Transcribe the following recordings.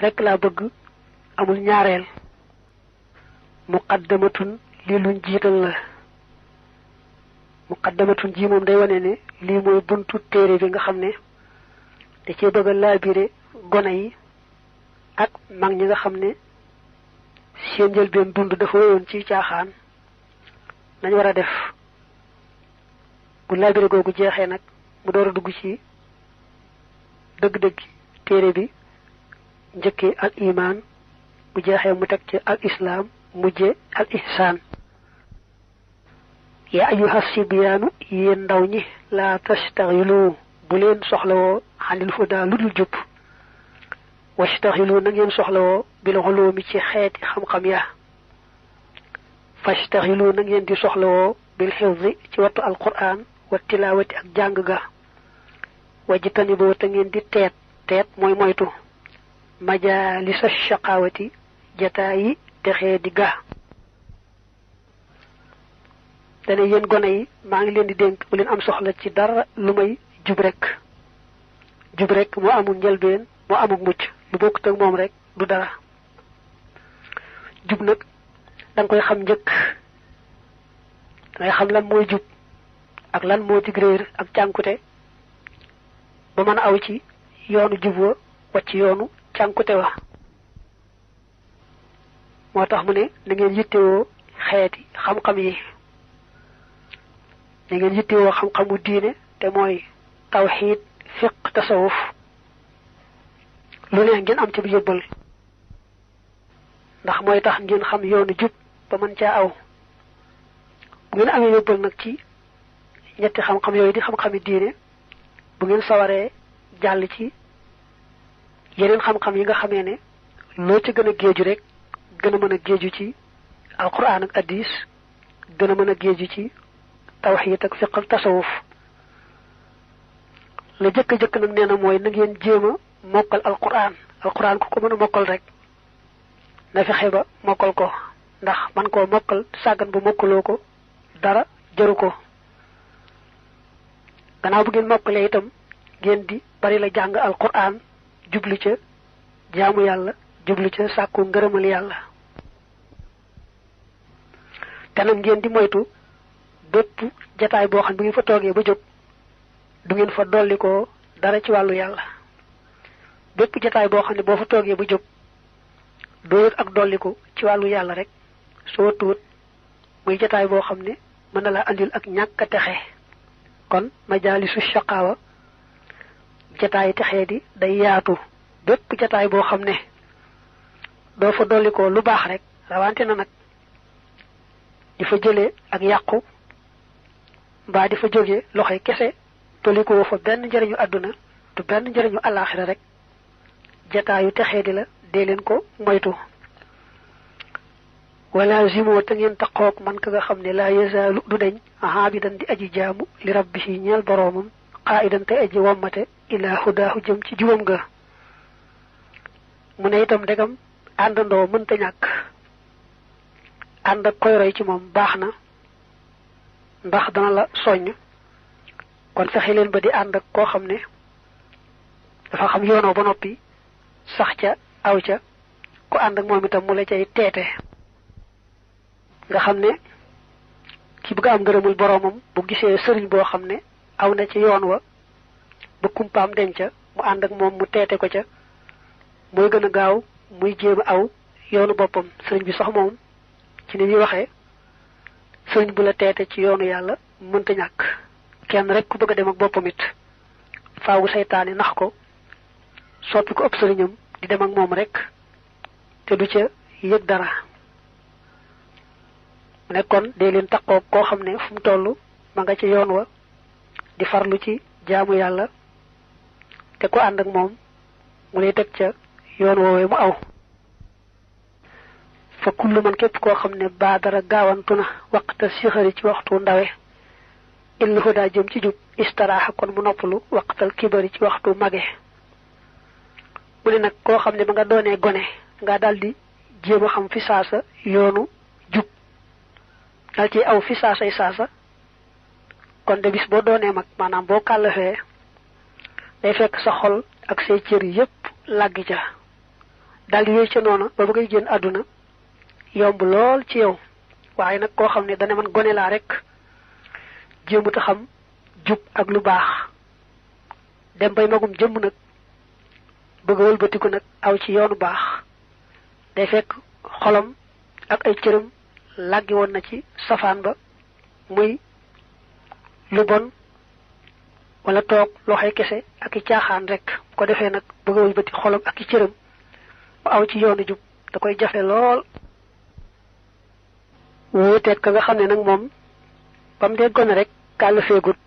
rek laa bëgg amul ñaareel. muqaddamatun lii luñ jiital la. muqaddamatun ji moom day wane ne lii mooy buntu téere bi nga xam ne da cee bëgg a laabire gone yi ak mag ñi nga xam ne seen njëlbeen dund dafa wéyoon ci caaxaan nañ war a def. bu laabire googu jeexee nag mu door a dugg ci dëgg-dëgg téere bi njëkkee al iman bu jeexee mu teg ci al islam mujje al ihsaan. yaa ayyuha sibyaanu yéen ndaw ñi laa tastaxilu bu leen soxlawoo xanil huda lu dul jub wastaxilu na ngeen soxlawoo bil ulumi ci xeeti xam-xam ya fastaxilu na ngeen di soxlawoo bil xifzi ci wattu alquran wa tilawati ak jàng ga wajitani boo te ngeen di teet mooy moytu majalisa shaqawati jataayi texee di ga. dane yéen gone yi maa ngi leen di dénk bu leen am soxla ci dara lu may jub rek moo amul njëlbeen moo amul mucc lu bokkut ak moom rek du dara. jub nag da nga koy xam njëkk dangay xam lan mooy jub ak lan moo dig réer ak cànkute ba mën a aw ci yoonu jub wa wacc yoonu cànkute wa. moo tax mu ne na ngeen yittewoo xeeti xam-xam yi. da ngeen yittewoo xam-xamu diine te mooy tawxiid fiq tasawuf lu ne ngeen am ci bu yóbbal ndax mooy tax ngeen xam yoonu jub ba mën caa aw. bu ngeen amee yóbbal nag ci ñetti xam-xam yooyu di xam-xami diine bu ngeen sawaree jàll ci yeneen xam-xam yi nga xamee ne loo ci gën a géeju rek gën a mën a géeju ci alquran ak hadis gën a mën a géeju ci tawxiid ak fiq ak tasawuf. la jëkk nag nee na mooy na ngeen jéem a mokkal alquran ku ko mën a mokkal rek na fexe ba mokkal ko ndax man koo mokkal sàggan bu mokkaloo ko dara jaru ko. gannaaw bu ngeen mokkalee itam ngeen di bari la jàng alquran jublu ca jaamu yàlla jublu ca sàkku ngërëmal yàlla. te nag ngeen di moytu bépp jataay boo xam bu ngeen fa toogee ba jóg du ngeen fa dolli ko dara ci wàllu yàlla. bépp jataay boo xam ne boo fa toogee ba jóg doo yëg ak dolliku ci wàllu yàlla rek soo tuut muy jataay boo xam ne mën na laa andil ak ñàkk a texe. kon majaalisu shaqaawa jataay texee di day yaatu. bépp jataay boo xam ne doo fa dollikoo lu baax rek rawante na nag di fa jëlee ak yàqu mbaa di fa jóge loxoy kese dollikoo fa benn njëriñu àdduna du benn njëriñu alaaxira rek jataayu texee di la dee leen ko moytu. wala zimoo te ngeen taqoog man ka nga xam ne laa yazaalu du deñ aabidan di aji jaamu li rabbihi ñeel boroomam qaa'idan te aji wommate ilaa hudaahu jëm ci jubam ga. mu ne itam ndegam àndandoo mënta ñàkk ànd ak koy roy ci moom baax na ndax dana la soññ kon fexe leen ba di ànd ak koo xam ne dafa xam yoonoo ba noppi sax ca aw ca ku ànd ak moom itam mu la cay teete. nga xam ne ki bëgg am ngërëmul boroomam bu gisee sëriñ boo xam ne aw na ci yoon wa ba kumpaam denca mu ànd ak moom mu teete ko ca mooy gën a gaaw muy jéem a aw yoonu boppam. sëriñ bi sax moom ci ni ñuy waxee sëriñ bu la teete ci yoonu yàlla mënta ñàkk. kenn rek ku bëgg a dem ak boppam it faawu seytaane nax ko soppi ko ëpp sëriñam di dem ak moom rek te du ca yëg dara. mu ne kon dee leen taqoo koo xam ne fu mu toll ma nga ci yoon wa di farlu ci jaamu yàlla te ko ànd ak moom mu lay teg ca yoon woowee mu aw. fa kullu man képp koo xam ne baadara gaawantu na waqta sixari ci waxtu ndawe illu hudaa jëm ci jub istaraaxa kon mu noppalu waqtal kibari ci waxtu mage. mu ne nag koo xam ne ba nga doonee gone nga daldi jéem a xam fi saasa yoonu jub dal ci aw fi saasay saasa kon de bis boo doonee mag maanaam boo kàllafee day fekk sa xol ak say cër yépp làggi ca daldi wéy ca noona ba ngay génn àdduna yomb lool ci yow. waaye nag koo xam ne dana man gone laa rek jéemut a xam jub ak lu baax dem bay magum jëmm nag bëgg a wëlbatiku nag aw ci yoonu baax day fekk xolam ak ay cëram làggi woon na ci safaan ba muy lu bon wala toog loxoy kese ak i caaxaan rek ko defee nag bëgg a wëlbati xolam ak i cëram ba aw ci yoonu jub da koy jafe lool. wuuteeg ka nga xam ne nag moom ba mu dee gone rek kàll feegut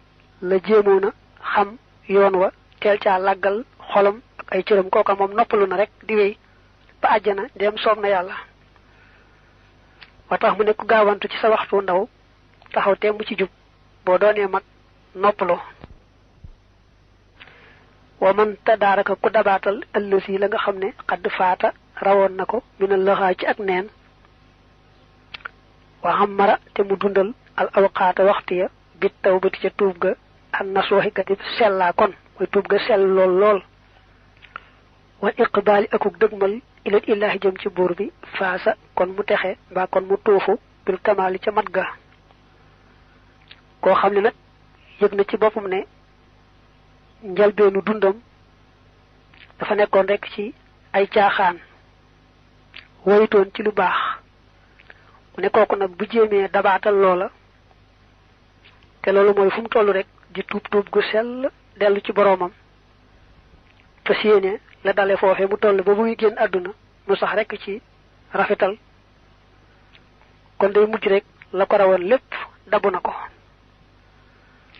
la jéemoon a xam yoon wa teel caa làggal xolam ak ay cëram kooka moom noppalu na rek di wéy ba àjjana dem soob na yàlla. wa tax mu ne ku gaawantu ci sa waxtu ndaw taxaw temm ci jub boo doonee mag noppaloo. wa man tadaaraka ku dabaatal ëllësi la nga xam ne xadd faata rawoon na ko mina laxaa ci ak neen wa xamara te mu dundal al awqaata waxtu ya bit tawbati ca tuub ga an nasuuxi ka di sellaa kon mooy tuub ga sell lool lool wal iqbaali akuk dëgmal ilal illaahi jëm ci buur bi faasa kon mu texe mbaa kon mu tuufu bil kamaali ca mat ga. koo xam ne nag yëg na ci boppam ne njalbeenu dundam dafa nekkoon rek ci ay caaxaan woyutoon ci lu baax mu ne kooku nag bu jéemee dabaatal loola te loolu mooy fu mu toll rek di tuub tuub gu sell dellu ci boroomam te yéene la dale foofe mu toll ba muy génn àdduna mu sax rek ci rafetal kon day mujj rek la ko rawoon lépp dabu na ko.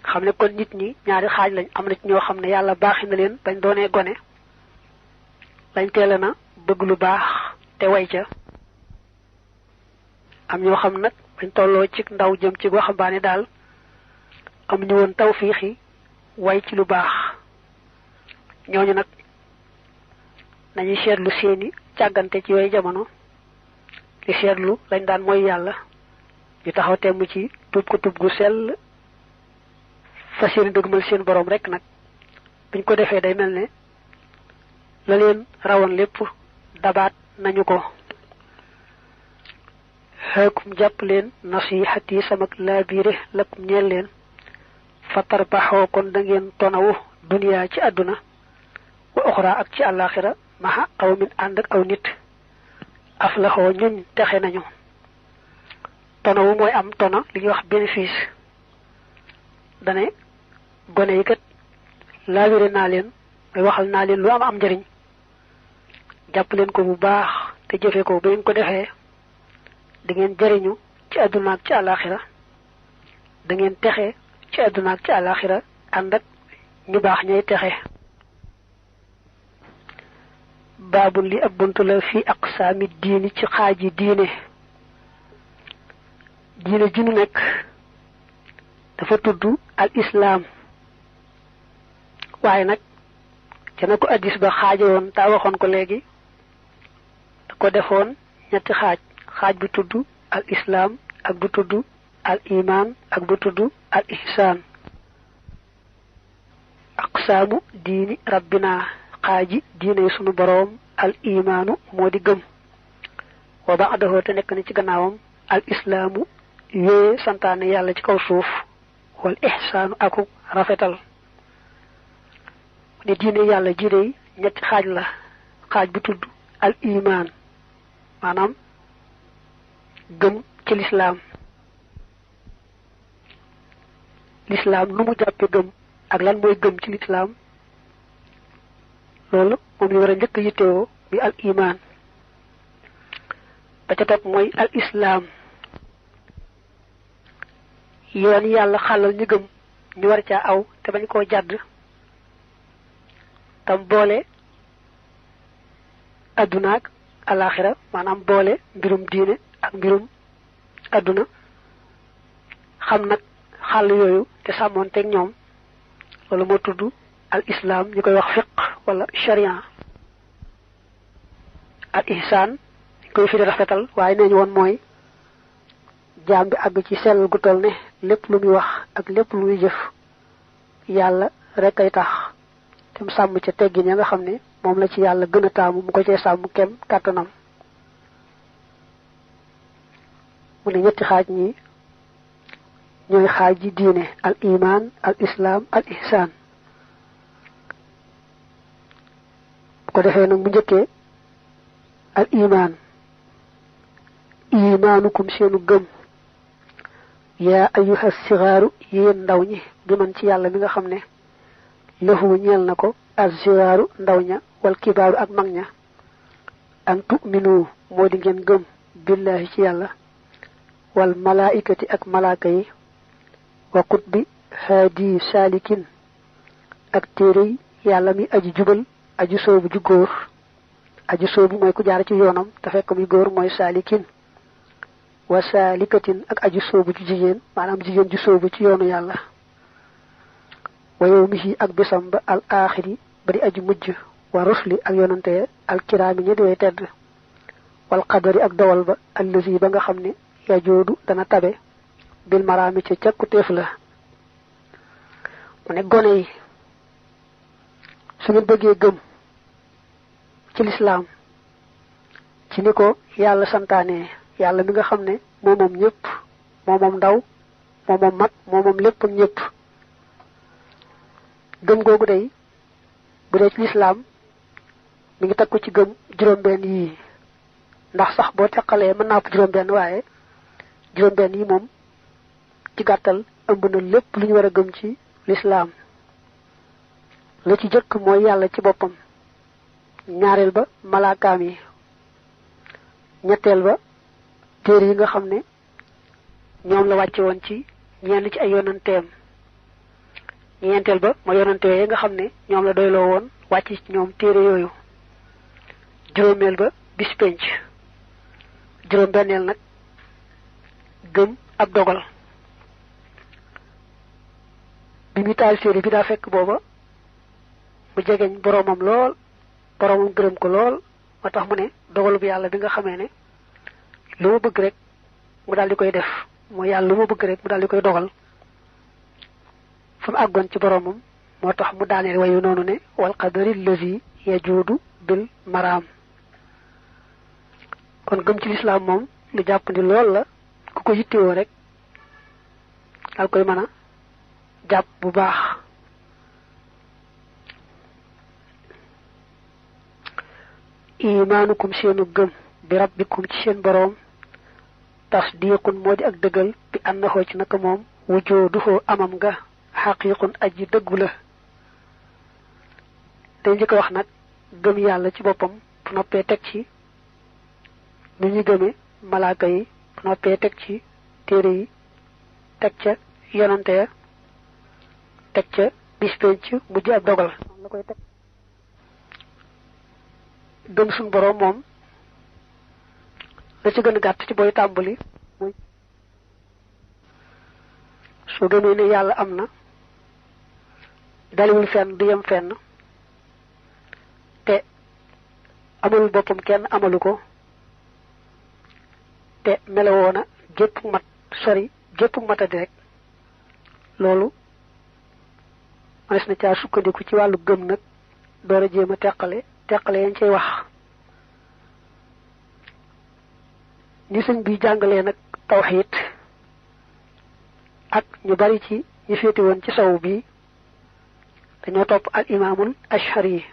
xam ne kon nit ñi ñaari xaaj lañ am na ci ñoo xam ne yàlla baaxi na leen bañ doonee gone lañ teel na bëgg lu baax te way ca. am ñoo xam nag bañ tolloo ci ndaw jëm ci waxambaane daal am ñu woon tawfiixi way ci lu baax. ñooñu nag nañuy seetlu seeni càggante ci yooyu jamono di seetlu lañ daan mooy yàlla ñu taxaw temm ci tuub ko tuub gu sell fas yéene dëgmal seen borom rek nag buñ ko defee day mel ne la leen rawoon lépp dabaat nañu ko. xeekum jàpp leen nasihati samak laabiire lakum ñeel leen fatar baxoo kon da ngeen tonawu duniyaa ci àdduna wa oxra ak ci àllaaxira maxa qawmin ànd ak aw nit aflaxoo ñuñ texe nañu. tonawu mooy am tona li ñuy wax bénéfice. dane gone yi kat laabire naa leen mooy waxal naa leen lu am njariñ jàpp leen ko bu baax te jëfe ko ba ngeen ko defee da ngeen jariñu ci àdduna ak ci àllaaxira da ngeen texe ci àdduna ak ci àllaaxira ànd ak ñu baax ñay texe. baabul li ab buntu la fi aqsaami diini ci xaaji diine. diine ju nu nekk dafa tudd al islaam waaye nag ca na ko addis ba xaaje woon taa waxoon ko léegi da ko defoon ñetti xaaj bu tudd al islaam ak bu tudd al iman ak bu tudd al ihsaan. aqsaamu diini rabbina xaaji diine sunu boroom al imaanu moo di gëm wa ba'dahu te nekk na ci gannaawam al islaamu yooye santaane yàlla ci kaw suuf wal ihsaanu aku rafetal. ne diine yàlla ji dey ñetti xaaj la. xaaj bu tudd al iman maanaam gëm ci lislaam nu mu jàppe gëm ak lan mooy gëm ci lislaam loolu moom ñu war a njëkk yittewoo bi al iman. ba ca topp mooy al islaam yoon yàlla xàllal ñu gëm ñu war caa aw te bañ koo jàdd tam boole adduna ak alaxira maanaam boole mbirum diine ak mbirum adduna xam nag xàll yooyu te sàmmoon teg ñoom loolu moo tudd al islam ñu koy wax fiq wala sharia. al ihsaan ñu koy firi rafetal waaye nee ñu woon mooy jaam bi àgg ci sell gu toll ne lépp lu muy wax ak lépp lu muy jëf yàlla rek ay tax te mu sàmm ca teggin ya nga xam ne moom la ci yàlla gën a taamu mu ko cee sàmm kem kàttanam. mu ne ñetti xaaj ñi ñooy xaaj ji diine al iman al islam al ihsan. bu ko defee nag mu njëkkee al iman imaanukum seenu gëm yaa ayyuha sigaaru yéen ndaw ñi bi man ci yàlla mi nga xam ne lahu ñeel na ko az-sigaaru ndaw ña wal kibaaru ak mag ña an tu'minu moo di ngeen gëm billahi ci yàlla wal malaikati ak malaaka yi wa kutbi haadi saalikin ak téere yàlla mi aji jubal aji soobu ju góor aji soobu mooy ku jaar ci yoonam te fekk muy góor mooy saalikin wa saalikatin ak aji soobu ju jigéen maanaam jigéen ju soobu ci yoonu yàlla wa yawmihi ak bisam ba al aaxiri ba di aji mujj wa rusli ak yonante al kiraami ñi di way tedd wal qadari ak dawal ba allazi ba nga xam ne yajoodu dana tabe bil maraami ca càkkutéef la. mu ne gone yi su ngeen bëggee gëm ci lislaam ci ni ko yàlla santaane yàlla mi nga xam ne moom ñëpp moom ndaw moom mag moom lépp ak ñëpp gëm googu day bu dee ci lislaam mi ngi takku ci gëm juróom-benn yii ndax sax boo teqalee mën naa ko juróom-benn waaye juróom-benn yi moom ci gàttal ëmb na lépp lu ñu war a gëm ci lislaam. la ci jëkk mooy yàlla ci boppam, ñaareel ba malaakaam yi, ñetteel ba téere yi nga xam ne ñoom la wàcce woon ci ñenn ci ay yonanteem, ñeenteel ba ma yonante yi nga xam ne ñoom la doyloo woon wàcc ci ñoom téere yooyu, juróomeel ba bis penc, juróom benneel nag gëm ab dogal. bi mu taal téere bi daa fekk booba mu jegeñ boroomam lool, boroomam gërëm ko lool, moo tax mu ne dogalu bu yàlla bi nga xamee ne lu ma bëgg rek mu daal di koy def, mooy yàlla lu ma bëgg rek mu daal di koy dogal. fa mu àggoon ci boroomam moo tax mu daaneel wayu noonu ne wal qadari lazi yajuudu bil maraam. kon gëm ci lislaam moom lu jàppandi lool la, ku ko yittewoo rek daal koy mën a jàpp bu baax. imaanukum seenu gëm bi rabbikum ci seen boroom tasdiqun moo di ak dëggal bi annahu ci naka moom wujooduhu amam nga xaqiiqun aji dëggu la. day njëkk a wax nag gëm yàlla ci boppam bu noppee teg ci nu ñu gëme malaaka yi, bu noppee teg ci téere yi, teg ca yonante ya, teg ca bis penc mujj ab dogal la koy teg. gëm suñ boroom moom la ci gën a gàtt ci booy tàmbali mooy soo gëmee ne yàlla am na, daliwul fenn du yem fenn, te amalul boppam kenn amalu ko, te melewoo na gépp mat sori gépp matadi rek, loolu manes na caa sukkandiku ci wàllu gëm nag door a jéem a teqale yañ cay wax. ni sëñ bi jàngalee nag tawxiid ak ñu bari ci ñu féete woon ci saw bi dañoo topp al imaamul ashari.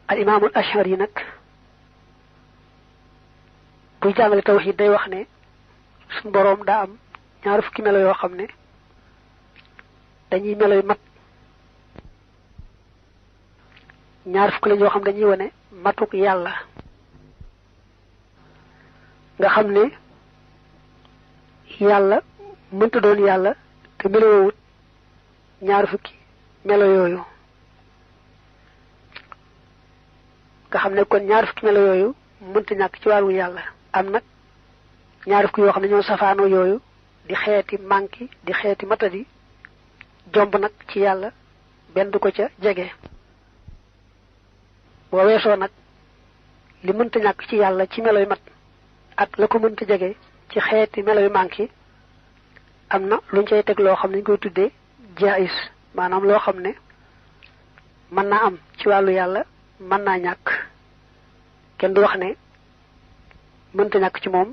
al imaamul ashari nag buy jàngale tawxiid day wax ne suñ boroom daa am ñaar fukki melo yoo xam ne dañuy meloy mat, ñaar fukk lañ yoo xam dañuy wane matuk yàlla, nga xam ne yàlla mënta doon yàlla te melowut ñaar fukki melo yooyu. nga xam ne kon ñaar fukki melo yooyu mënta ñàkk ci wàllu yàlla. am nag ñaar fukki yoo xam ne ñoo safaanoo yooyu di xeeti manki, di xeeti matadi, jomb nag ci yàlla benn du ko ca jege. boo weesoo nag li mënta ñàkk ci yàlla ci melo yu mat ak la ko mënta jege ci xeeti melo yu manki, am na luñ cay teg loo xam ne ñu koy tuddee jaayis, maanaam loo xam ne mën naa am ci wàllu yàlla mën naa ñàkk kenn du wax ne mënta ñàkk ci moom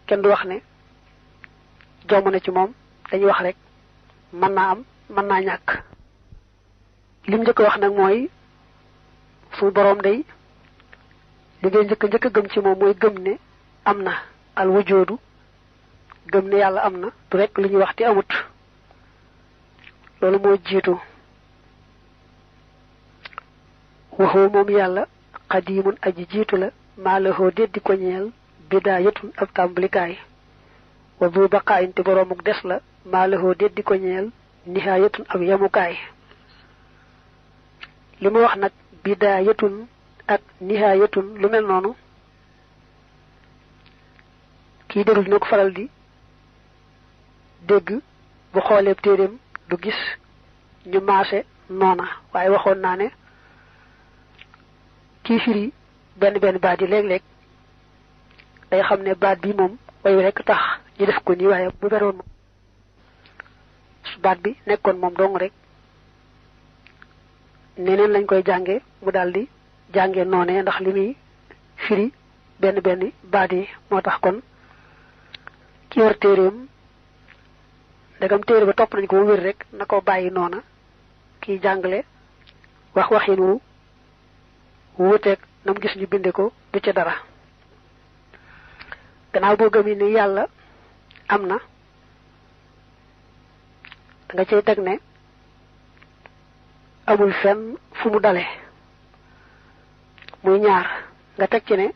kenn du wax ne jomb na ci moom dañuy wax rek mën naa am mën naa ñàkk lim njëkk wax nag mooy suñu boroom day li ngay njëkk a gëm ci moom mooy gëm ne am na al wujoodu gëm ne yàlla am na du rek lu ñuy wax te amut loolu moo jiitu waxoo moom yàlla xadiimun aji jiitu la maa lahoo déddi ko ñeel bidaayatun ab tàmbalikaay wa bu baqaayin te boroomuk des la maa lahoo déddi ko ñeel nihaayatun ab yamukaay li mu wax nag bidaayatun ak nihaayatun lu mel noonu kii déglu dina ko faral di dégg bu xoolee téeréem du gis ñu maase noona waaye waxoon naa ne kii firi benn baat yi léeg-léeg day xam ne baat bi moom way rekk tax ñu def ko nii waaye bu beroon moom su baat bi nekkoon moom dong rek neneen lañ koy jànge mu daldi jànge noonee ndax li muy firi benn baat yi moo tax kon ki war téeréem ndegam téere ba topp nañ ko mu wér rek na ko bàyyi noona kiy jàngale waxin wu wuuteeg nam gis ñu binde ko du ca dara gannaaw boo gëmee ni yàlla am na danga cay teg ne amul fenn fu mu dale muy ñaar nga teg ci ne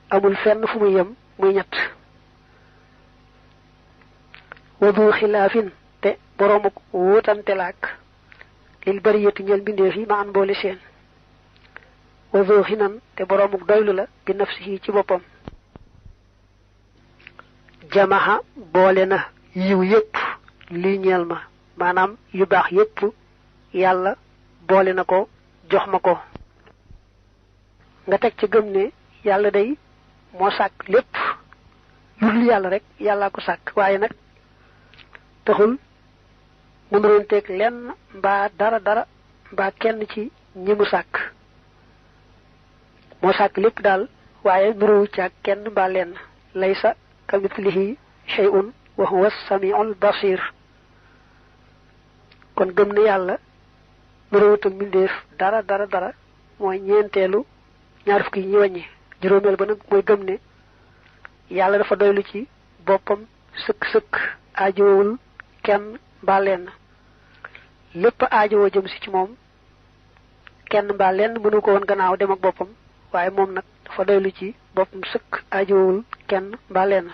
amul fenn fu muy yem muy ñett wadu xilaafin te boroomuk wuutante laak lil bariyati ñeel mbindeef yi ma an boole seen wadu xinan te boroomuk doylu la bi nafsihi ci boppam jamaha boole na yiw yépp lii ñeel ma maanaam yu baax yépp yàlla boole na ko jox ma ko nga teg ci gëm ne yàlla day moo sàkk lépp lu dul yàlla rek yàllaa ko sàkk waaye nag taxul mu nuroon teeg lenn mbaa dara mbaa kenn ci ñi mu sàkk moo sàkk lépp daal waaye nurowu caag kenn mbaa lenn laysa kamithlihi shay'un wa huwa as-sami'ul basir kon gëm ne yàlla nuroowut ak mbindeef dara mooy ñeenteelu ñaar fukki ñi wàññi juróomeel ba nag mooy gëm ne yàlla dafa doylu ci boppam sëkk aajowul kenn mbaa lenn lépp aajowoo jëm si ci moom kenn mbaa lenn mënu ko woon gannaaw dem ak boppam waaye moom nag dafa doylu ci boppam sëkk aajowul kenn mbaa lenn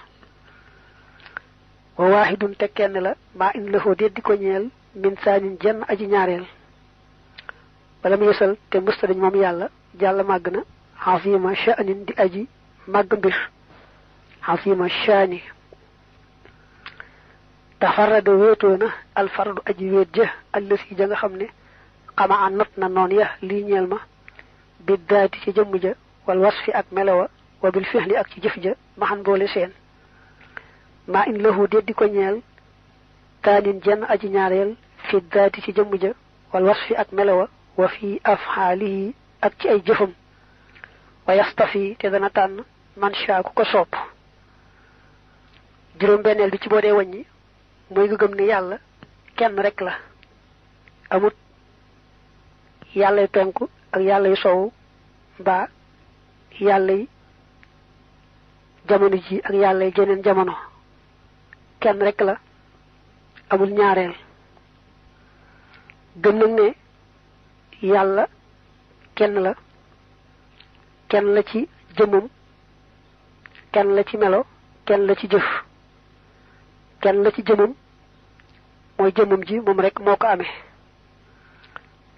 wa waahidun te kenn la maa in lafoo déet di ko ñeel min saanin jenn aji ñaareel wala mu yësal te mësta dañ moom yàlla jàll màgg na xafima sha'nin di aji màgg mbir xafima sha'ni tafarrada wéetoo na alfardu aji wéet ja allësi ja nga xam ne xama a not na noon ya lii ñeel ma bi daati ci jëmm ja wal wasfi ak melowa wa bil fihli ak ci jëf ja maxan boole seen maa in lahu déet di ko ñeel taanin jenn aji ñaareel fi daati ci jëmm ja wal wasfi ak melowa wa fi afxaalihi ak ci ay jëfam wa yastafi te dana tànn man shaa ku ko sopp juróom benneel bi ci boo dee wàññi mooy nga gëm ne yàlla kenn rek la amut yàllay penku ak yàllay sowu mbaa yàllay jamono ji ak yàllay jeneen jamono kenn rek la amul ñaareel gëm nag ne yàlla kenn la ci jëmmam kenn la ci melo kenn la ci jëf kenn la ci jëmmam mooy jëmmam ji moom rek moo ko amee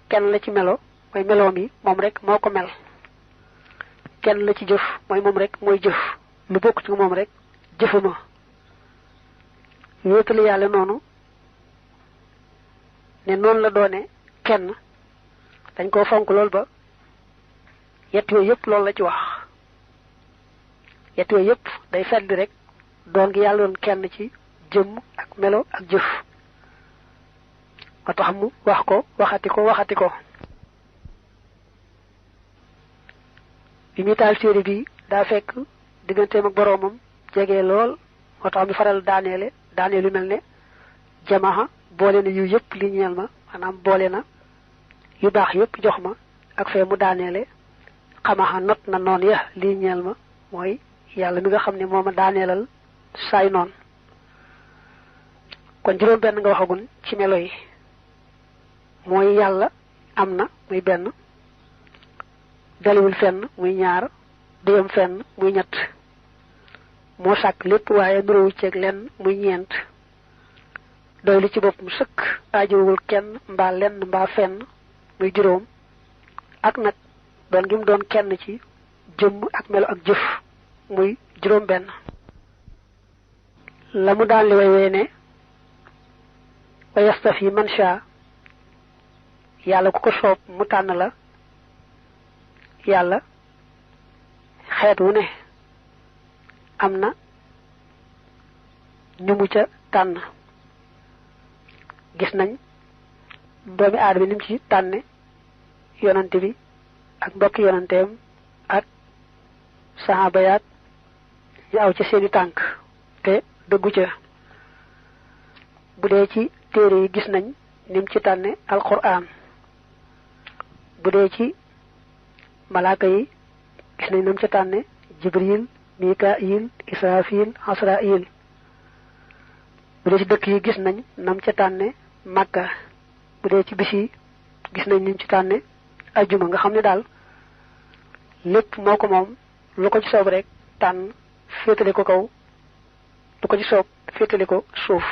kenn la ci melo mooy meloom yi moom rek moo ko mel kenn la ci jëf mooy moom rek mooy jëf lu bokk ci moom rek jëfama wéetale yàlla noonu ne noonu la doone kenn dañ koo fonk lool ba yett yooyu yëpp loolu la ci wax yett yooyu yëpp day fedd rek doon gi yàlla doon kenn ci jëmm ak melo ak jëf moo tax mu wax ko waxati ko bi mi taal téere bi daa fekk digganteem ak boroomam jege lool moo tax mi faral daanee lu mel ne jamaha boole na yu yëpp li ñeel ma maanaam boole na yu baax yëpp jox ma ak fee mu daaneele xamaxa not na noon ya lii ñeel ma mooy yàlla mi nga xam ne moo ma daaneelal saay noon kon juróom benn nga waxagun ci melo yi mooy yàlla am na muy benn daliwul fenn muy ñaar duyam fenn muy ñett moo sàkk lépp waaye nuróowu ceeg lenn muy ñeent doy lu ci boppam sëkk aajowul kenn mbaa lenn mbaa fenn muy juróom ak nag doon gi mu doon kenn ci jëmm ak melo ak jëf muy juróom benn la mu daan li way wee ne wa yastafi man sha yàlla ku ko soob mu tànn la yàlla xeet wu ne am na ñu mu ca tànn gis nañ doomi aadama ni mu ci tànne yonante bi ak mbokki yonanteem ak saxaaba yaat ñu aw ca seeni tànk te dëggu ca bu dee ci téere yi gis nañ ni mu ci tànne alquran bu dee ci malaaka yi gis nañ ni mu ci tànne jibril mikail israfil asrail bu dee ci dëkk yi gis nañ nam ca tànne makka bu dee ci bis yi gis nañ ni mu ci tànne ajjuma nga xam ne daal lépp moo ko moom lu ko ci soob rek tànn féetale ko kaw lu ko ci soob féetale ko suuf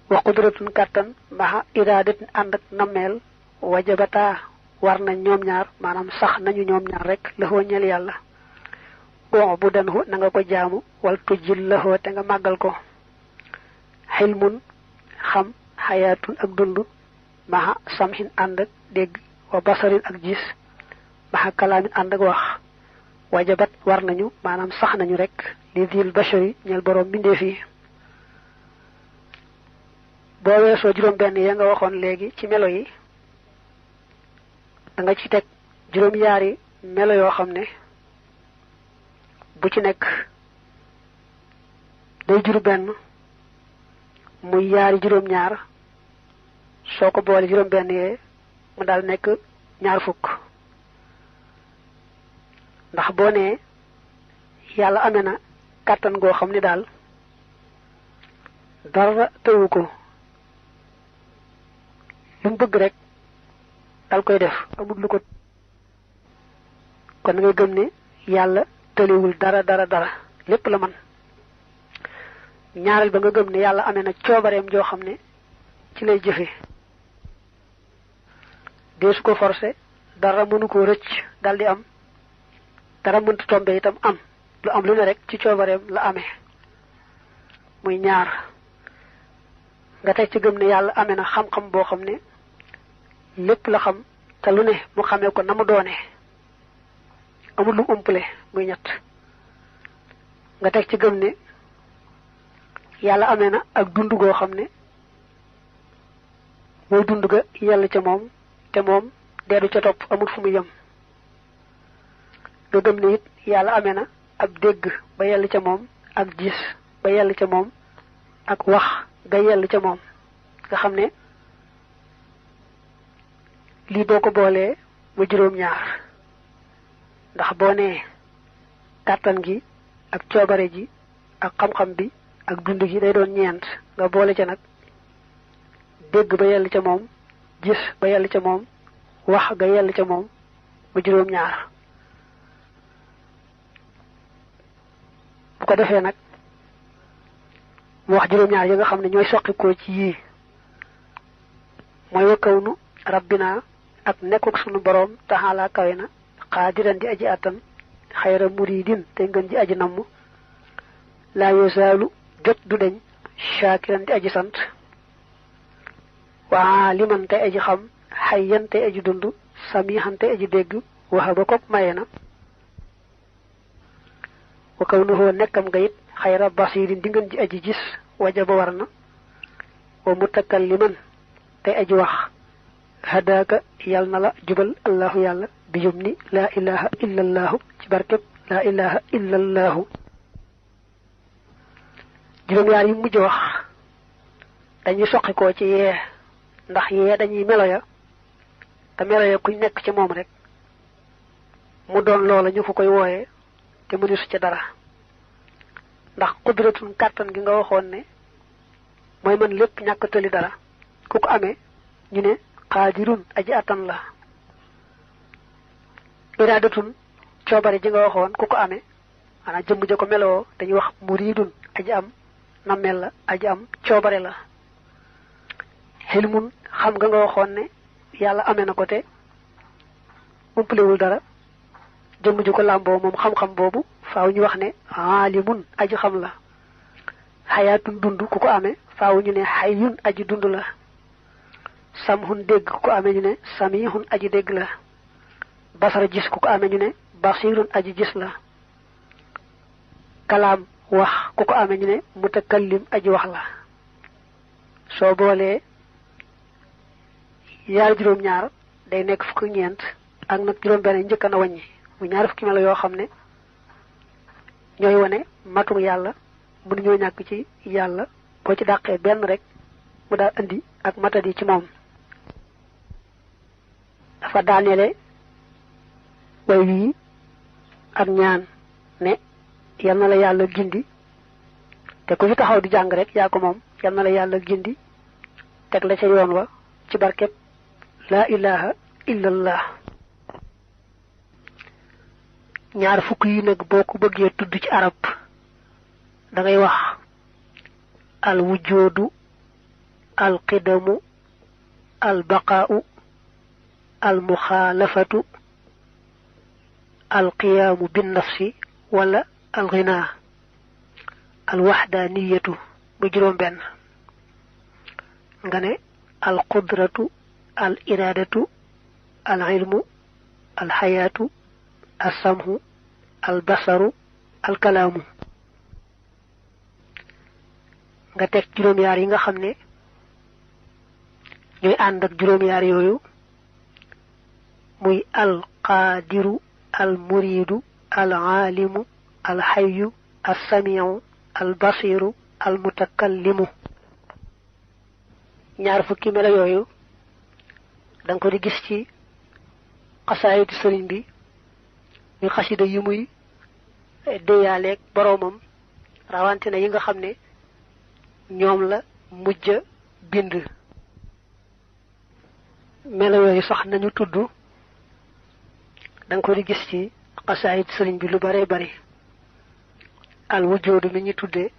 wa qudratun kàttan maxa iraadatin ànd ak nammeel wajabataa war nañ ñoom ñaar maanaam sax nañu ñoom ñaar rek laxoo ñeel yàlla bon bu danhu na nga ko jaamu wal tujjil laxoo te nga màggal ko xilmun xam xayaatun ak dund maxa samhin ànd ak dégg wa basarin ak gis maxa kalaamin ànd ak wax wajabat war nañu maanaam sax nañu rek li dil bashari ñeel boroom mbindeef yi boo weesoo juróom benn ya nga waxoon léegi ci melo yi da nga ci teg juróom yaari melo yoo xam ne bu ci nekk day juru benn muy yaari juróom ñaar soo ko boole juróom benn yee mu daal nekk ñaar fukk ndax boo nee yàlla amee na kàttan goo xam ne daal dara tëwu ko lu mu bëgg rek dal koy def amul lu ko kon ngay gëm ne yàlla tëliwul dara lépp la man ñaareel ba nga gëm ne yàlla amee na coobareem joo xam ne ci lay jëfe dee su ko forcé dara mënu ko rëcc daldi am dara mënta tombe itam am lu am lu ne rek ci coobareem la amee muy ñaar nga teg ci gëm ne yàlla amee na xam-xam boo xam ne lépp la xam te lu ne mu xamee ko na mu doone amul lu umpale muy ñett nga teg ci gëm ne yàlla amee na ak dund goo xam ne mooy dund ga yàlla ca moom te moom deedu ca topp amul fu mu yem nga gëm ne it yàlla amee na ab dégg ba yàlla ca moom ak gis ba yàlla ca moom ak wax ga yàlla ca moom nga xam ne lii boo ko boolee mu juróom ñaar ndax boo nee kàttan gi ak coobare ji ak xam-xam bi ak dund gi day doon ñeent nga boole ca nag dégg ba yàlla ca moom gis ba yàlla ca moom wax ga yàlla ca moom mu juróom ñaar bu ko defee nag mu wax juróom ñaar yi nga xam ne ñooy soqikoo ci yii mooy wa kawnu rabbina ak nekkuk sunu boroom taxalaa kawe na xaadiran di aji attan xayra muridin te ngën ji aji namm laa yosaalu jot du deñ shaakiran di aji sant waa liman tey aji xam xayyan tey aji dund samihan tey aji dégg waxa ba kook maye na wa kaw nu hoo nekkam nga it xayra basirin di ngën ji aji gis waja ba war na wa mutakalliman tey aji wax hadaaka yal na la jubal allahu yàlla bi yumni la ilaha illa allah ci barkeb la ilaha illa allah. juróom yaar yi mujj wax dañuy soqi ko ci yee ndax yee dañuy melo ya te melo ya kuñ nekk ci moom rek mu doon loola ñu ko koy wooye te mënu su ci dara ndax qudratun kàttan gi nga waxoon ne mooy mën lépp ñàkk tëli dara ku ko amee ñu ne qaadirun aji attan la. iraadatun coobare ji nga waxoon ku ko amee maanaam jëmm ja ko meloo dañuy wax muridun aji am nammel la aji am coobare la. xilmun xam nga waxoon ne yàlla amee na ko te umpalewul dara jëmm ji ko làmboo moom xam-xam boobu faaw ñu wax ne aalimun aji xam la. xayaatun dund ku ko amee faaw ñu ne xayyun aji dund la. samhun dégg ku ko amee ñu ne samihun aji dégg la. basara gis ku ko amee ñu ne basirun aji gis la. kalaam wax ku ko amee ñu ne mutakallim aji wax la. soo boolee yaar juróom ñaar day nekk fukk ñeent ak nag juróom benn njëkk na wàññi mu ñaar fukki melo yoo xam ne ñooy wane matu yàlla mënuñoo ñàkk ci yàlla boo ci dàqee benn rek mu daal indi ak matadi ci moom. dafa daaneele way wii ak ñaan ne yal na la yàlla gindi te ku fi taxaw di jàng rek yaa ko moom yal na la yàlla gindi teg la ca yoon wa ci barkeb laa ilaha illallah. ñaar fukk yi nag boo ko bëggee tudd ci arab da ngay wax al wujoodu al qidamu al baqaau al muxaalafatu al qiyaamu bin nafsi wala al ghina al waxdaaniyatu bu juróom benn nga ne al qudratu al iraadatu al ilmu al xayaatu al samhu al basaru al kalaamu. nga teg juróom yaar yi nga xam ne ñooy ànd ak juróom yaar yooyu muy al qaadiru al muridu al aalimu al xayu al samiu al basiru al mutakallimu. ñaar fukki melo yooyu da nga ko di gis ci xasaayitu sëriñ bi ñu xasida yi muy déyaaleeg boroomam rawante na yi nga xam ne ñoom la mujj bind. melo yooyu sax nañu tudd da nga ko di gis ci xasaayitu sëriñ bi lu bare bari. al wujoodu mi ñu tudde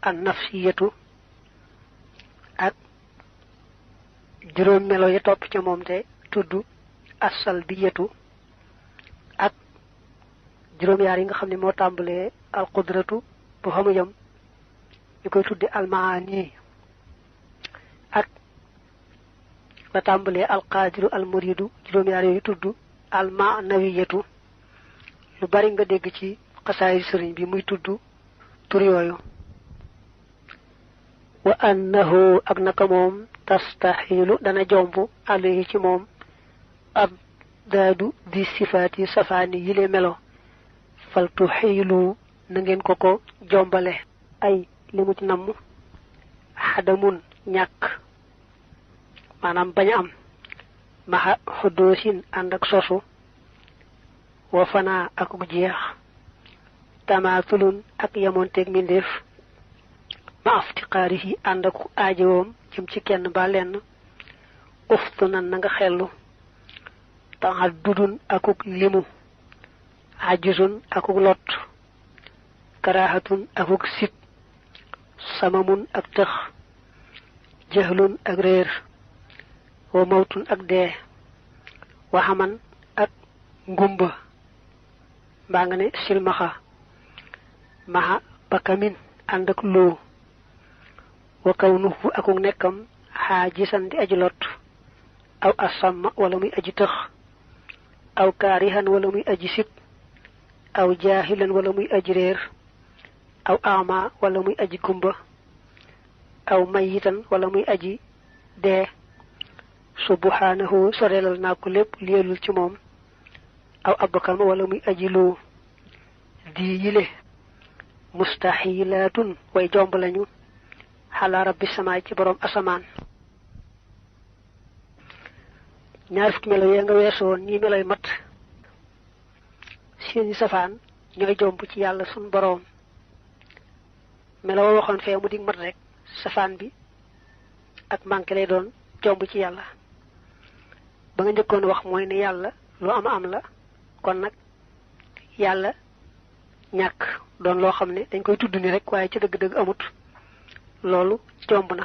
an nafsiyatu ak juróom melo yi topp ca moom te tudd as-salbiyatu ak juróom yaar yi nga xam ne moo tàmbalee al qudratu bu xamu yam ñu koy tudde al maani ak la tàmbalee al qaadiru al muridu juróom yaar yooyu tudd al maanawiyatu. lu bari nga dégg ci xasaay sëriñ bi muy tudd tur yooyu. wa annahu ak naka moom tastaxilu dana jomb alayhi ci moom ab daadu di sifaati safaani yile melo faltu xiilu na ngeen ko jombale. ay li mu ci namm xadamun ñàkk maanaam bañ a am maxa xuddoosin ànd ak sosu wa fanaa ak jeex tamaatulun ak yamonteeg mindéef ma aftiqaarihi ànd ak aajowoom jëm ci kenn ba lenn uftu nan na nga xellu taxaddudun akuk limu ajizun akuk lot karaahatun akuk sib samamun ak tëx jahlun ak réer wa mawtun ak dee waxaman ak ngumba mbaa nga ne silmaxa maxa bakamin ànd ak loo wa kaw nuhu akuk nekkam xaajisan di aji lot aw asamma wala muy aji tëx aw kaarihan wala muy aji sib aw jaahilan wala muy aji réer aw ama wala muy aji gumba aw mayitan wala muy aji dee subhanahu sorelal naa ko lépp liyelul ci moom aw abakar ma wala muy aji lu di yile mustahilatun way jomb lañu xala rabbi samaay ci borom asamaan. ñaar fukki melo ya nga weesoon ñi meloy mat seeni safaan ñooy jomb ci yàlla sun borom. melo wa waxoon fee mu dig mat rek safaan bi ak manqué lay doon jomb ci yàlla. ba nga njëkkoon wax mooy ne yàlla lu am la kon nag yàlla ñàkk doon loo xam ne dañ koy tudd ni rek waaye ci dëgg-dëgg amut loolu jomb na.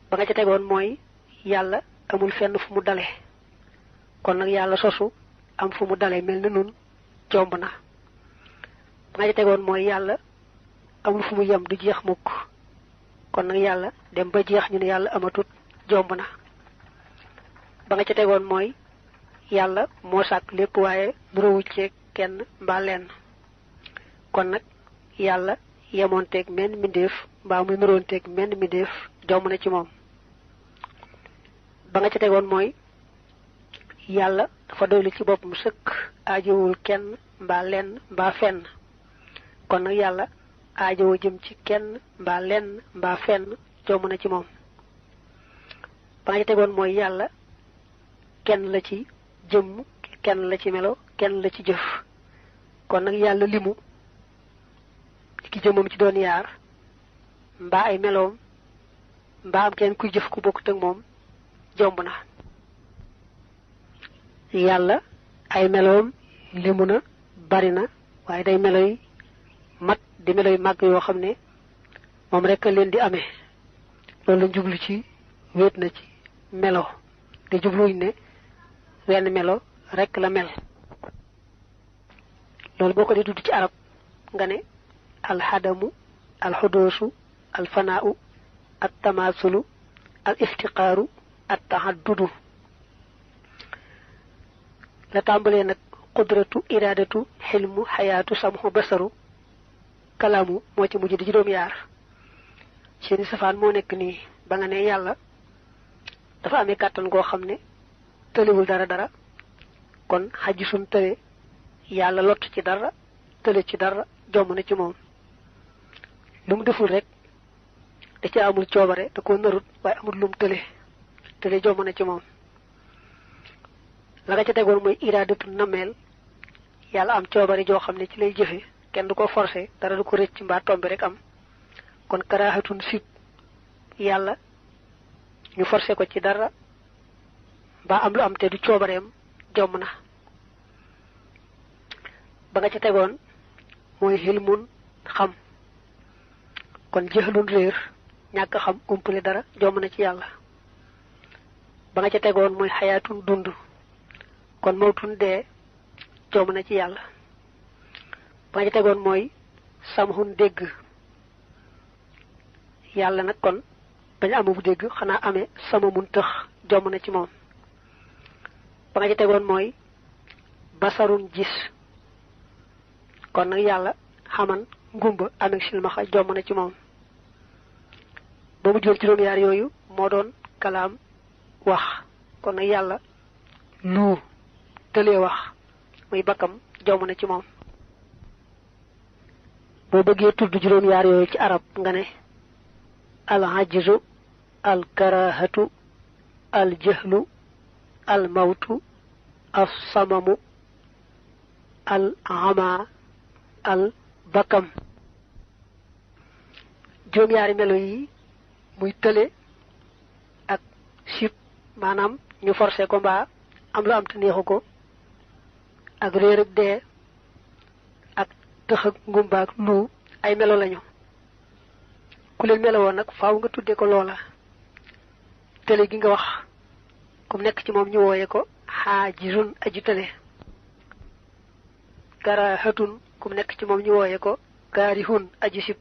ba nga ca tegoon mooy yàlla amul fenn fu mu dale kon nag yàlla sosu am fu mu dale mel na nun jomb na. ba nga ca tegoon mooy yàlla amul fu mu yem du jeex mukk kon nag yàlla dem ba jeex ñu ne yàlla amatut jomb na. ba nga ca tegoon mooy yàlla moo sàkk lépp waaye nuróowu ci kenn mbaa lenn kon nag yàlla yemoonteeg menn mbindéef mbaa muy nuróonteeg menn mbindéef jomb na ci moom. ba nga ca tegoon mooy yàlla dafa doylu ci boppam sëkk aajowul kenn mbaa lenn mbaa fenn kon nag yàlla aajowoo jëm ci kenn mbaa lenn mbaa fenn jomb na ci moom. ba nga ca tegoon mooy yàlla kenn la ci jëmm kenn la ci melo kenn la ci jëf kon nag yàlla limu ki jëmmam ci doon yaar mbaa ay meloom mbaa am kenn kuy jëf ku bokkut ak moom jomb na. yàlla ay meloom limu na bari na waaye day meloy mat di meloy màgg yoo xam ne moom rek leen di amee loolu la jublu ci wéet na ci melo te jubluñ ne wenn melo rek la mel. loolu boo ko dee tudd ci arab nga ne alxadamu alxudoosu alfanaau at tamaasulu al iftiqaaru at tahaddudu. la tàmbalee nag qudratu iraadatu xilmu xayaatu samxu basaru kalaamu moo ci mujj di juróom-yaar seeni safaan moo nekk nii. ba nga ne yàlla dafa amee kàttan goo xam ne tëlewul dara kon xaji sun tële yàlla lott ci dara tële ci dara jomb na ci moom. lu mu deful rek da ci amul coobare da ko narut waaye amul lum tële jomb na ci moom. la nga ca tegoon mooy iraadatu nameel yàlla am coobare joo xam ne ci lay jëfe kenn du ko forcé dara du ko rëcc mbaa tombi rek am kon karaahatun sib yàlla ñu forcé ko ci dara mbaa am lu am te du coobareem jomb na. ba nga ca tegoon mooy xilmun xam kon jëxlun réer ñàkk xam umpale dara jomb na ci yàlla. ba nga ca tegoon mooy xayaatun dund kon mawtun dee jomb na ci yàlla. ba nga ca tegoon mooy samhun dégg yàlla nag kon bañ amu bu dégg xanaa amee sama mun tëx jomb na ci moom. ba nga ca tegoon mooy basarun gis kon nag yàlla xaman ngumba amee silmaxa jomb na ci moom. ba mu jël juróom-yaar yooyu moo doon kalaam wax kon nag yàlla lu tëlee wax muy bakkam jomb na ci moom. boo bëggee tudd juróom-yaar yooyu ci arab nga ne al ajzu al karahatu al jahlu al mawtu al samamu al ama al bakam. juróom-yaari melo yi muy tële ak sib maanaam ñu forcé ko mbaa am lu am te neexu ko ak réer ak dee ak tëx ak ngumbaak lu ay melo lañu. ku leen melowoo nag faaw nga tudde ko loola. tële gi nga wax comme nekk ci moom ñu wooye ko xaajizun aji tële. karahatun kum nekk ci moom ñu wooye ko kaarihun aji sib.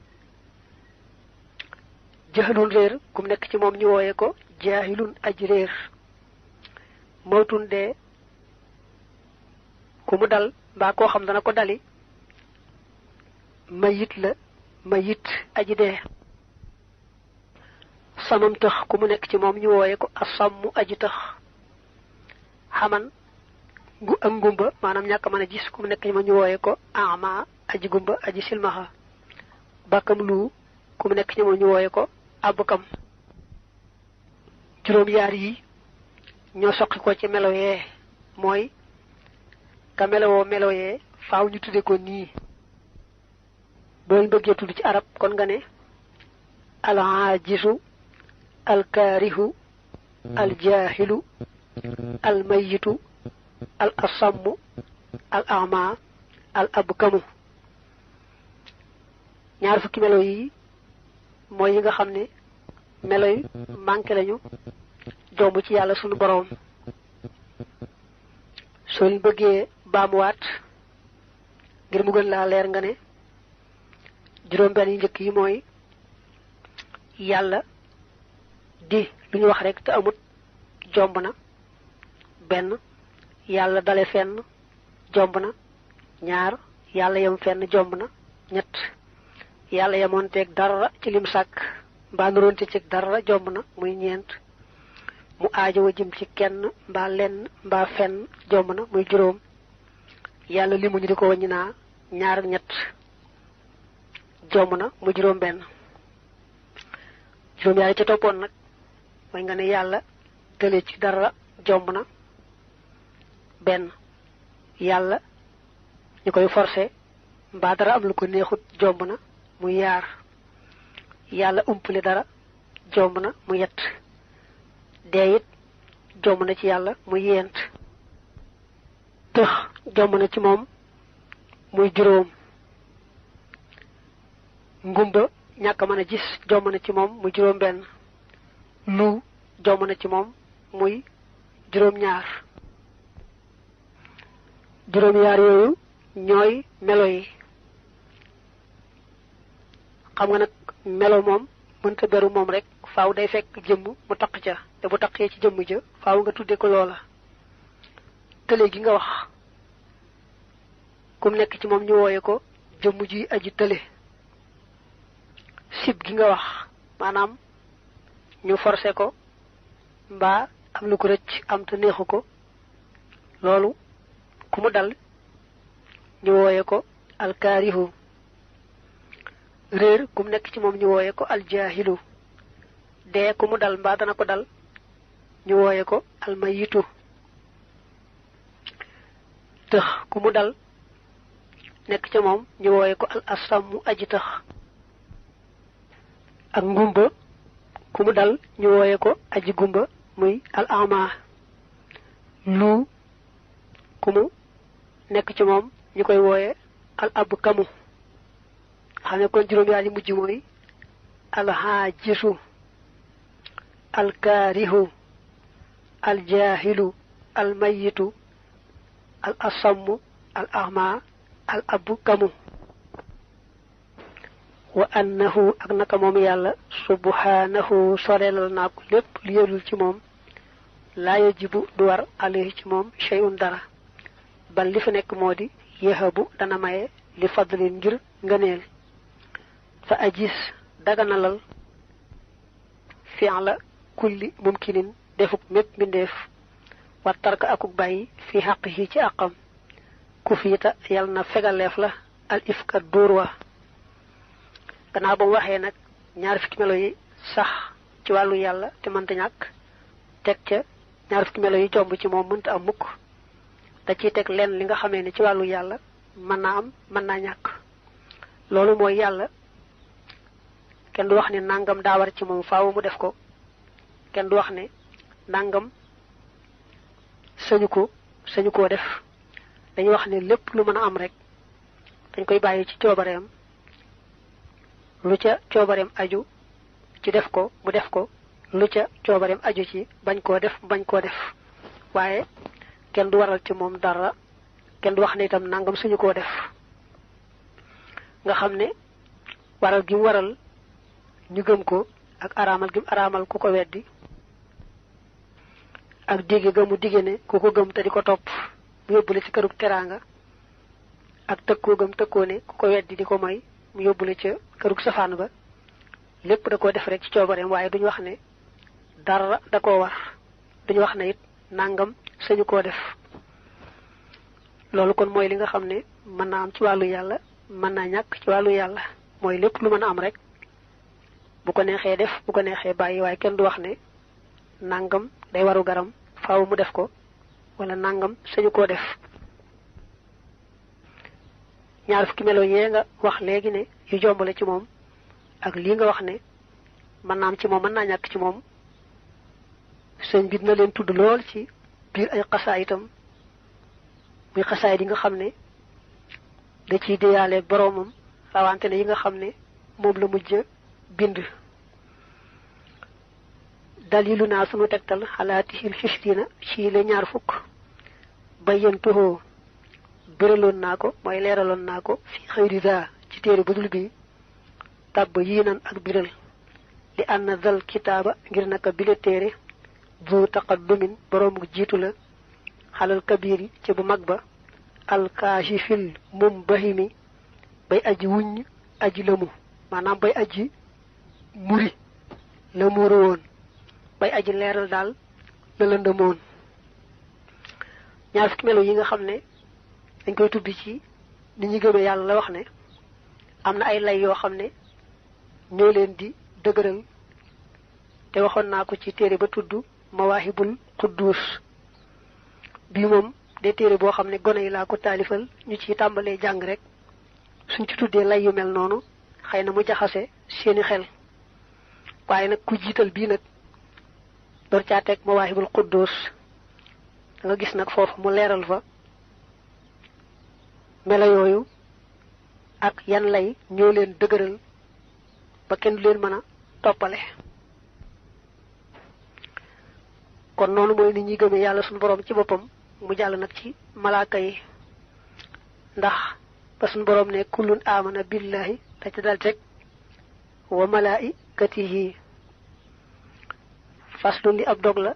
jahlun réer kum nekk ci moom ñu wooye ko jaahilun aji réer. mawtun dee ku mu dal mbaa koo xam dana ko dali mayit la mayit aji dee. samam tëx ku mu nekk ci moom ñu wooye ko asammu aji tëx. xaman ak ngumba maanaam ñàkk mën a gis ku mu nekk ma ñu wooye ko ama aji gumba aji silmaxa bakkam lu ku mu nekk ma ñu wooye ko abukam juróom yaar yi ñoo soqi ko ci melo yee mooy ka melowoo melo yee faaw ñu tudde ko nii boo bëggee tudd ci arab kon nga ne al ajisu al kaarihu al jaahilu al mayitu al asammu al ama al abkamu ñaar fukki melo yi mooy yi nga xam ne melo yi manqué lañu jomb ci yàlla sunu boroom soo leen bëggee baamuwaat ngir mu gën laa leer nga ne juróom benn yi njëkk yi mooy yàlla di lu ñu wax rek te amut jomb na benn yàlla dale fenn jomb na ñaar yàlla yem fenn jomb na ñett yàlla yemoonteeg dara ci lim sàkk mbaa nuroonte ci dara jomb na muy ñeent mu aajowa jëm ci kenn mbaa lenn mbaa fenn jomb na muy juróom yàlla limu ñu di ko wàññi naa ñaar ak ñett jomb na muy juróom benn juróom yaari ca toppoon nag mooy nga ne yàlla tële ci dara jomb na benn yàlla ñu koy forcé mbaa dara am lu ko neexut jomb na muy yaar yàlla umpale dara jomb na mu yett dee it jomb na ci yàlla muy yent tëx jomb na ci moom muy juróom ngumba ñàkk mën a gis jomb na ci moom muy juróom benn lu jomb na ci moom muy juróom ñaar juróom yaar yooyu ñooy melo yi xam nga nag melo moom mënta beru moom rek faaw day fekk jëmm mu taq ca te bu taqee ci jëmm ja faaw nga tudde ko loola tële gi nga wax kum nekk ci moom ñu wooye ko jëmm ji aji tële sib gi nga wax maanaam ñu forcé ko mbaa am lu ko rëcc am te neexu ko loolu ku mu dal ñu wooye ko alkaarihu réer ku mu nekk ci moom ñu wooye ko aljaahilu dee ku mu dal mbaa dana ko dal ñu wooye ko almayitu tëx ku mu dal nekk ci moom ñu wooye ko al asammu aji tëx ak ngumba ku mu dal ñu wooye ko aji gumba muy al ama lu ku mu nekk ci moom ñu koy wooye al abkamu xam ne kon juróom yaar yi mujj mooy al haajisu al kaarihu al jaahilu al mayitu al asammu al ama al abkamu wa annahu ak naka moom yàlla subhanahu soreelal naa ko lépp lu yelul ci moom laa yajibu du war alayhi ci moom shay'un dara bal li fi nekk moo di yahabu dana maye li fadlin ngir ngëneel fa ajis daganalal fi'la kulli mumkinin defuk mépp mbindeef wa tarka akuk bàyyi fi xaqihi ci àqam ku fiita yal na fegaleef la al ifka dóor wa gannaaw ba mu waxee nag ñaar fukki melo yi sax ci wàllu yàlla te mënta ñàkk teg ca ñaar fukki melo yi jomb ci moom mënta am mukk da ciy teg lenn li nga xamee ne ci wàllu yàlla mën naa am mën naa ñàkk loolu mooy yàlla kenn du wax ne nangam daa war ci moom faaw mu def ko kenn du wax ne nangam sañu koo def dañuy wax ne lépp lu mën a am rek dañ koy bàyyi ci coobareem lu ca coobareem aju ci def ko mu def ko lu ca coobareem aju ci bañ koo def waaye kenn du waral ci moom dara kenn du wax ne itam nangam suñu koo def nga xam ne waral gi mu waral ñu gëm ko ak araamal gi mu araamal ku ko weddi ak digge ga mu digge ne ku ko gëm te di ko topp mu yóbbule ci kërug teraanga ak tëkkoo gëm tëkkoo ne ku ko weddi di ko moy mu yóbbule ca kërug safaan ba lépp da koo def rek ci coobareem waaye duñu wax ne dara da koo war duñu wax ne it nangam sañu koo def loolu kon mooy li nga xam ne mën naa am ci wàllu yàlla mën naa ñàkk ci wàllu yàlla mooy lépp lu mën a am rek bu ko neexee def bu ko neexee bàyyi waaye kenn du wax ne nangam day waru garam faaw mu def ko wala nangam sañu koo def. ñaar fukki melo yee nga wax léegi ne yu jombale ci moom ak lii nga wax ne mën naa am ci moom mën naa ñàkk ci moom sëñ bi dina leen tudd lool ci biir ay xasaa itam muy xasaay di nga xam ne da ciy déyaale boroomam rawante ne yi nga xam ne moom la mujj bind. dalilu naa sunu tegtal xalaatihil xistina ci la ñaar fukk bayyantuhoo bëraloon naa ko mooy leeraloon naa ko fi xëyri daa ci téere budul bi tàbb yii nan ak biral li ànd dal kitaaba ngir naka bile téere bu taqaddumin boroomu jiitu la xalal kabiri ci bu mag ba alkaashifil mum bahimi bay aji wuññ aji lëmu maanaam bay aji muri la muuru woon bay aji leeral daal la lëndëmoon. ñaar fukki melo yi nga xam ne dañ koy tubbi ci ni ñu gëmee yàlla la wax ne am na ay lay yoo xam ne ñoo leen di dëgëral te waxoon naa ko ci téere ba tudd mawaahibul quddus bii moom de téere boo xam ne gone yi laa ko taalifal ñu ci tàmbalee jàng rek suñ ci tuddee lay yu mel noonu xëy na mu jaxase seeni xel waaye nag ku jiital bii nag door caa teg mawaahibul quddus da nga gis nag foofu mu leeral fa melo yooyu ak yan lay ñoo leen dëgëral ba kenn du leen mën a toppale. kon noonu mooy nit ñi gëmee yàlla suñu borom ci boppam mu jàll nag ci malaaka yi ndax ba suñu borom ne kullun amana billahi da ci dal teg wa malaikatihi faslun li ab dog la